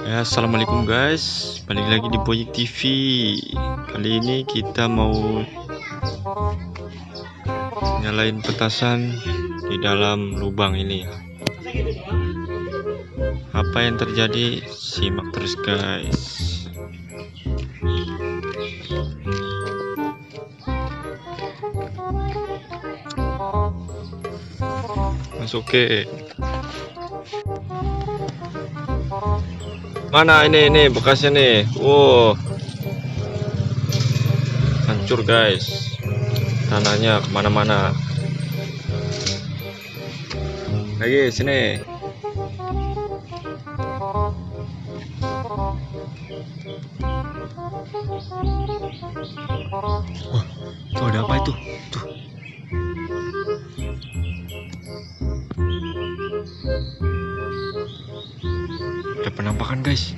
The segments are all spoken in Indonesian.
Ya, assalamualaikum guys, balik lagi di Boyik TV. Kali ini kita mau nyalain petasan di dalam lubang ini. Apa yang terjadi? Simak terus guys. Masuk ke mana ini bekasnya nih. Wow, hancur guys, tanahnya kemana-mana. Lagi sini. Wah, tuh ada apa itu? Tuh. Ada penampakan guys.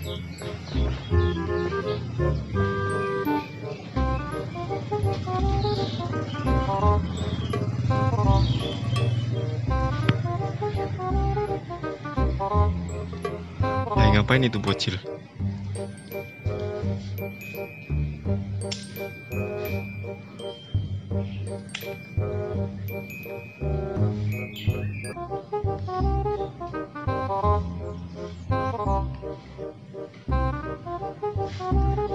Ngapain itu bocil?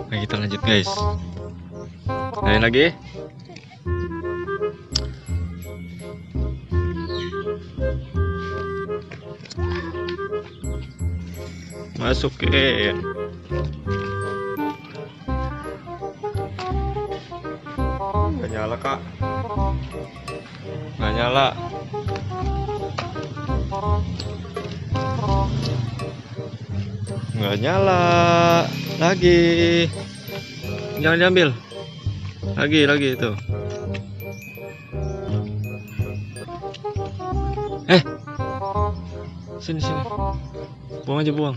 Nah, kita lanjut guys. Lain lagi. Masukin. Nggak nyala kak. Nggak nyala. Nggak nyala. Lagi. Jangan diambil. Lagi itu. Sini. Buang aja, buang.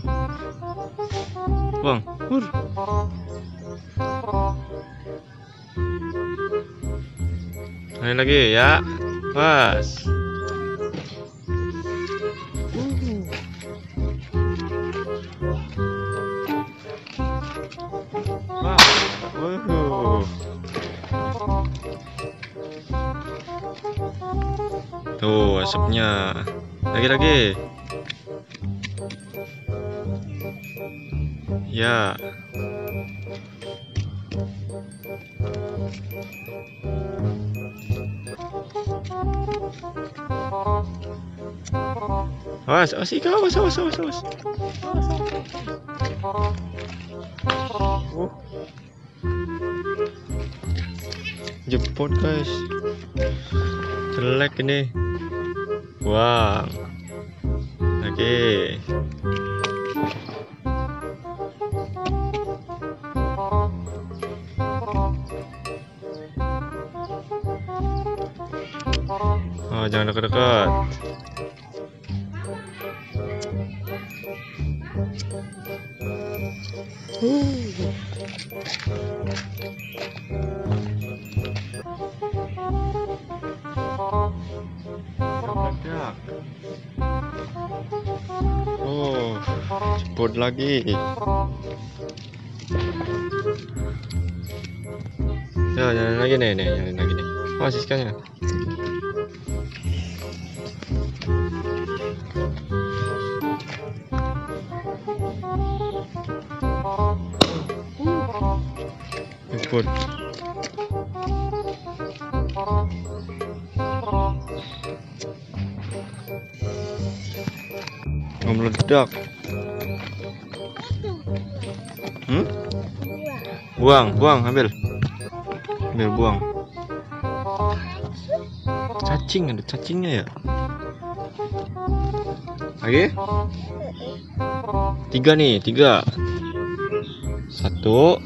Main lagi ya, Mas. Tuh asapnya. Lagi. Ya. Awas, awas. Jepot guys. Jelek ini. Wah. Lagi. Oh, jangan dekat-dekat. Oh, jebot lagi. Ya, nyalain lagi nih. Oh, sisanya. Jebot. Meledak. Buang, ambil buang. Cacing, ada cacingnya ya. Lagi 3 1.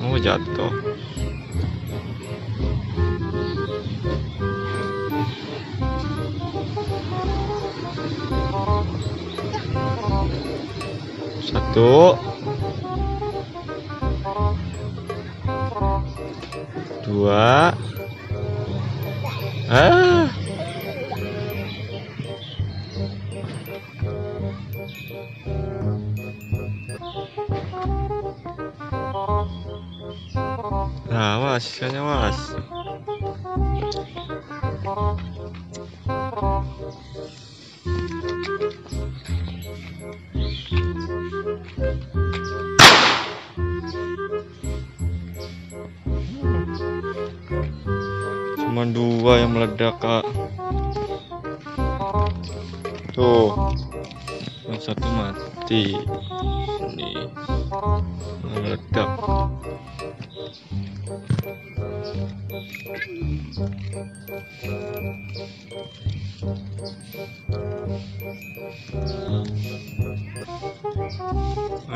Oh, jatuh. Satu, 2. Nah, awas, ikannya awas. Cuma 2 yang meledak, Kak. Tuh, yang satu mati. Ini meledak.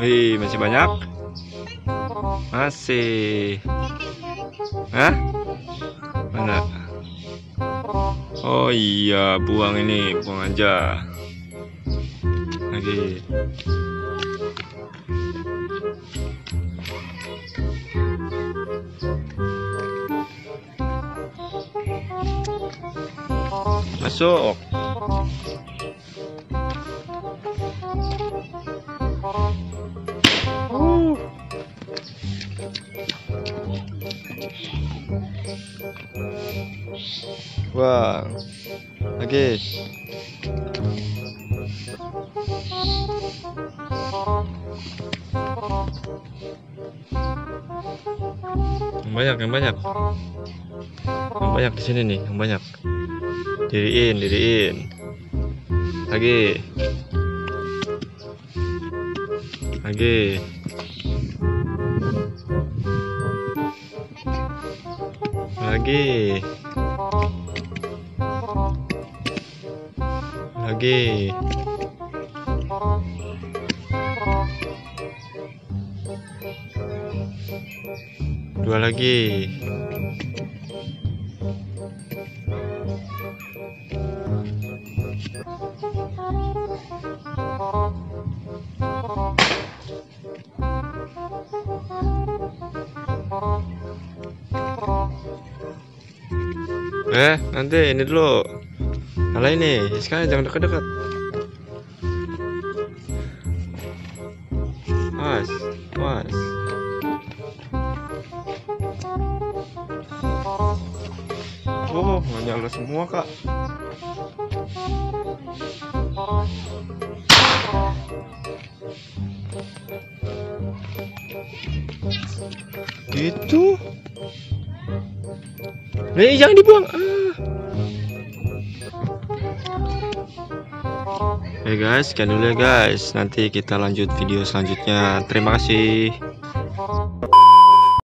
Wih, masih banyak? Masih. Hah? Mana? Oh iya, buang ini, buang aja. Lagi. Masuk. Wah, lagi. Yang banyak di sini nih, yang banyak. Diriin. Lagi. Dua lagi. Nanti ini dulu. Kalau ini, sekarang jangan dekat-dekat. Mas. Oh, nggak nyala semua, Kak. Gitu. Jangan dibuang. Oke guys, sekian dulu ya guys. Nanti kita lanjut video selanjutnya. Terima kasih.